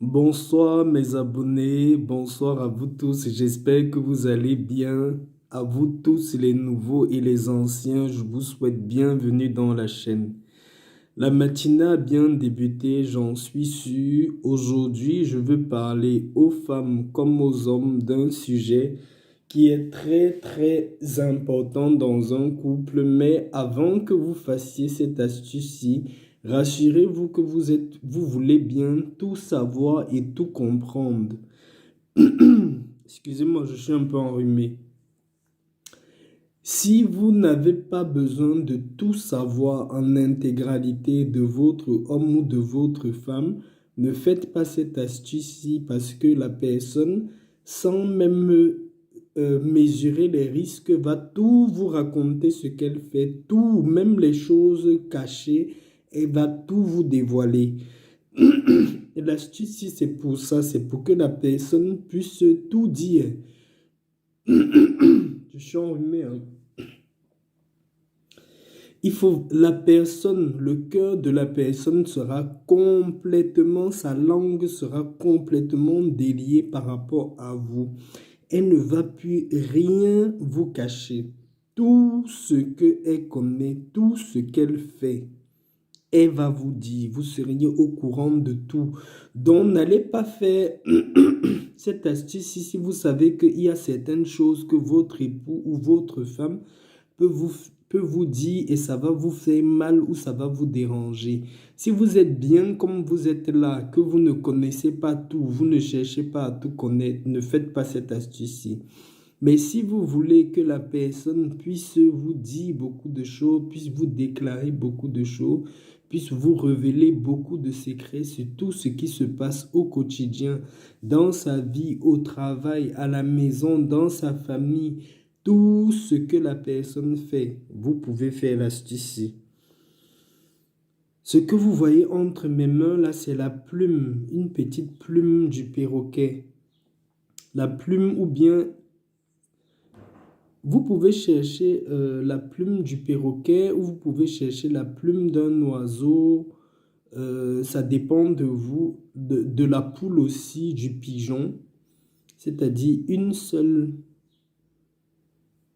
Bonsoir mes abonnés, bonsoir à vous tous, j'espère que vous allez bien. À vous tous les nouveaux et les anciens, je vous souhaite bienvenue dans la chaîne. La matinée a bien débuté, j'en suis sûr. Aujourd'hui, je veux parler aux femmes comme aux hommes d'un sujet qui est très important dans un couple. Mais avant que vous fassiez cette astuce-ci, rassurez-vous que vous voulez bien tout savoir et tout comprendre. Excusez-moi, je suis un peu enrhumé. Si vous n'avez pas besoin de tout savoir en intégralité de votre homme ou de votre femme, ne faites pas cette astuce-ci parce que la personne, sans même mesurer les risques, va tout vous raconter ce qu'elle fait, tout, même les choses cachées, elle va tout vous dévoiler. Et l'astuce, si c'est pour ça, c'est pour que la personne puisse tout dire. Je suis enrhumé, hein. La personne, le cœur de la personne sera complètement, sa langue sera complètement déliée par rapport à vous. Elle ne va plus rien vous cacher. Tout ce qu'elle connaît, tout ce qu'elle fait, elle va vous dire. Vous seriez au courant de tout. Donc, n'allez pas faire cette astuce si vous savez qu'il y a certaines choses que votre époux ou votre femme peut vous dire et ça va vous faire mal ou ça va vous déranger. Si vous êtes bien comme vous êtes là, que vous ne connaissez pas tout, vous ne cherchez pas à tout connaître, ne faites pas cette astuce-ci. Mais si vous voulez que la personne puisse vous dire beaucoup de choses, puisse vous déclarer beaucoup de choses, puisse vous révéler beaucoup de secrets sur tout ce qui se passe au quotidien, dans sa vie, au travail, à la maison, dans sa famille, tout ce que la personne fait, vous pouvez faire l'astuce. Ce que vous voyez entre mes mains là, c'est la plume, une petite plume du perroquet. La plume ou bien vous pouvez chercher la plume du perroquet ou vous pouvez chercher la plume d'un oiseau. Ça dépend de vous, de la poule aussi, du pigeon. C'est-à-dire une seule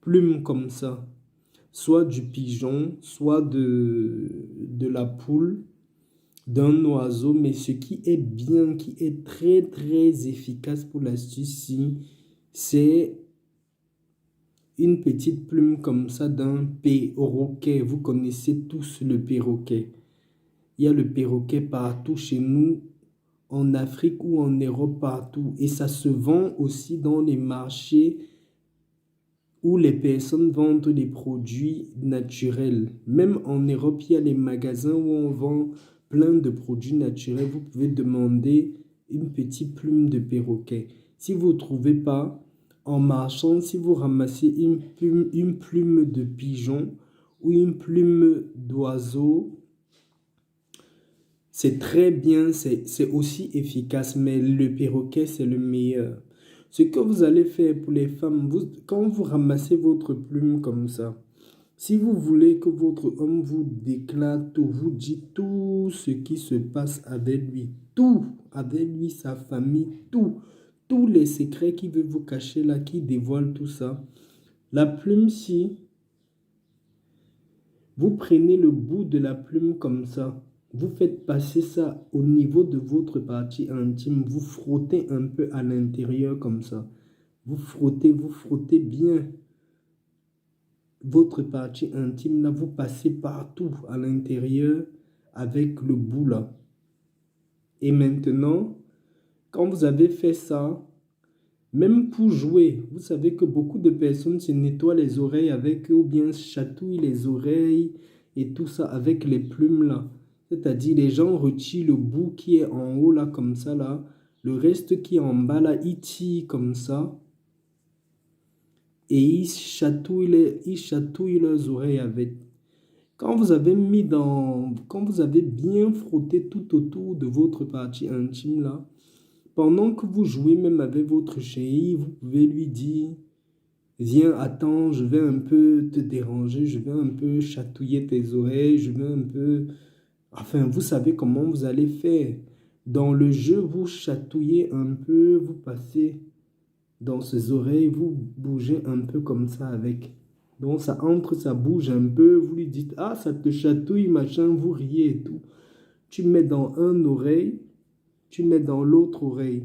plume comme ça. Soit du pigeon, soit de la poule, d'un oiseau. Mais ce qui est bien, qui est très efficace pour l'astuce-ci, c'est une petite plume comme ça d'un perroquet. Vous connaissez tous le perroquet. Il y a le perroquet partout chez nous, en Afrique ou en Europe, partout. Et ça se vend aussi dans les marchés où les personnes vendent des produits naturels. Même en Europe, il y a les magasins où on vend plein de produits naturels. Vous pouvez demander une petite plume de perroquet. Si vous ne trouvez pas, en marchant, si vous ramassez une plume de pigeon ou une plume d'oiseau, c'est très bien, c'est aussi efficace, mais le perroquet, c'est le meilleur. Ce que vous allez faire pour les femmes, quand vous ramassez votre plume comme ça, si vous voulez que votre homme vous déclare tout, vous dit tout ce qui se passe avec lui, tout, avec lui, sa famille, tout, tous les secrets qu'il veut vous cacher là, qui dévoile tout ça, la plume, si vous prenez le bout de la plume comme ça, vous faites passer ça au niveau de votre partie intime, vous frottez un peu à l'intérieur comme ça. Vous frottez bien votre partie intime là, vous passez partout à l'intérieur avec le bout là. Et maintenant, quand vous avez fait ça, même pour jouer, vous savez que beaucoup de personnes se nettoient les oreilles avec ou bien chatouillent les oreilles et tout ça avec les plumes là. C'est-à-dire les gens retirent le bout qui est en haut là comme ça là. Le reste qui est en bas là, ils tirent comme ça. Et ils chatouillent leurs oreilles avec. Quand vous avez quand vous avez bien frotté tout autour de votre partie intime là, pendant que vous jouez même avec votre chérie, vous pouvez lui dire, viens, attends, je vais un peu te déranger, je vais un peu chatouiller tes oreilles, je vais un peu... Enfin, vous savez comment vous allez faire. Dans le jeu, vous chatouillez un peu, vous passez dans ses oreilles, vous bougez un peu comme ça avec. Donc ça entre, ça bouge un peu, vous lui dites, ah, ça te chatouille, machin, vous riez et tout. Tu mets dans un oreille, tu mets dans l'autre oreille.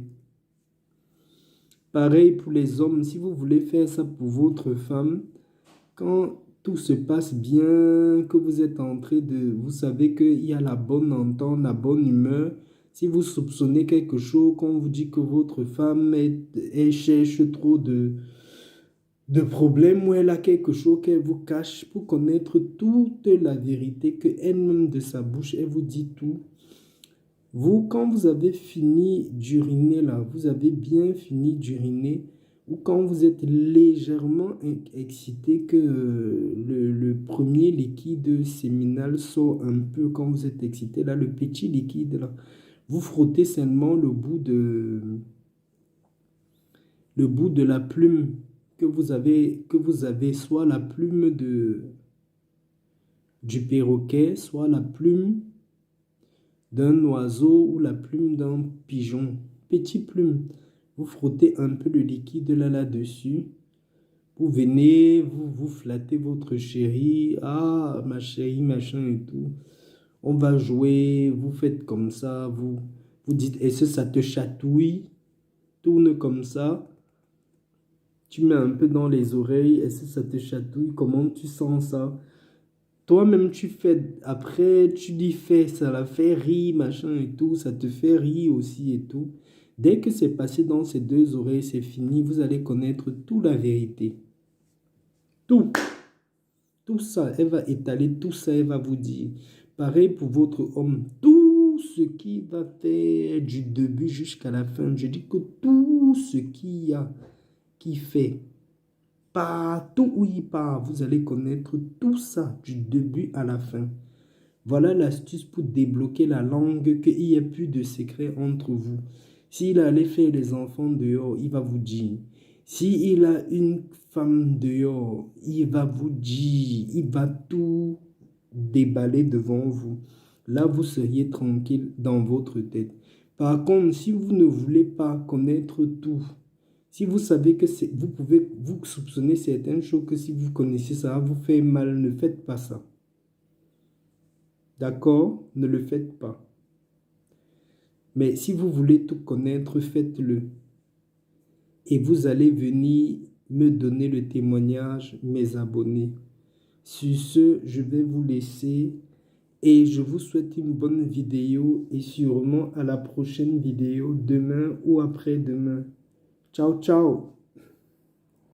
Pareil pour les hommes, si vous voulez faire ça pour votre femme, quand tout se passe bien, que vous êtes en train de... Vous savez qu'il y a la bonne entente, la bonne humeur. Si vous soupçonnez quelque chose, quand on vous dit que votre femme elle cherche trop de problèmes ou elle a quelque chose qu'elle vous cache pour connaître toute la vérité que elle-même de sa bouche, elle vous dit tout. Vous, quand vous avez fini d'uriner là, vous avez bien fini d'uriner, ou quand vous êtes légèrement excité que le premier liquide séminal sort un peu, quand vous êtes excité là, le petit liquide là, vous frottez seulement le bout de la plume que vous avez, soit la plume du perroquet, soit la plume d'un oiseau ou la plume d'un pigeon. Petite plume. Vous frottez un peu le liquide là-dessus. Vous venez, vous flattez votre chérie. Ah, ma chérie, machin et tout. On va jouer, vous faites comme ça, vous dites, est-ce que ça te chatouille? Tourne comme ça. Tu mets un peu dans les oreilles, est-ce que ça te chatouille? Comment tu sens ça? Toi-même, tu fais, après, tu dis fais, ça la fait rire, machin et tout, ça te fait rire aussi et tout. Dès que c'est passé dans ces deux oreilles, c'est fini, vous allez connaître toute la vérité. Tout, tout ça, elle va étaler, tout ça, elle va vous dire. Pareil pour votre homme, tout ce qui va faire du début jusqu'à la fin. Je dis que tout ce qu'il y a, qui fait. Partout où il part, vous allez connaître tout ça du début à la fin. Voilà l'astuce pour débloquer la langue, qu'il n'y ait plus de secret entre vous. S'il allait faire les enfants dehors, il va vous dire. S'il a une femme dehors, il va vous dire. Il va tout déballer devant vous. Là, vous seriez tranquille dans votre tête. Par contre, si vous ne voulez pas connaître tout, si vous savez que vous pouvez vous soupçonner certaines choses, que si vous connaissez ça va vous faire mal, ne faites pas ça. D'accord? Ne le faites pas. Mais si vous voulez tout connaître, faites-le. Et vous allez venir me donner le témoignage, mes abonnés. Sur ce, je vais vous laisser et je vous souhaite une bonne vidéo et sûrement à la prochaine vidéo demain ou après-demain. Ciao, ciao!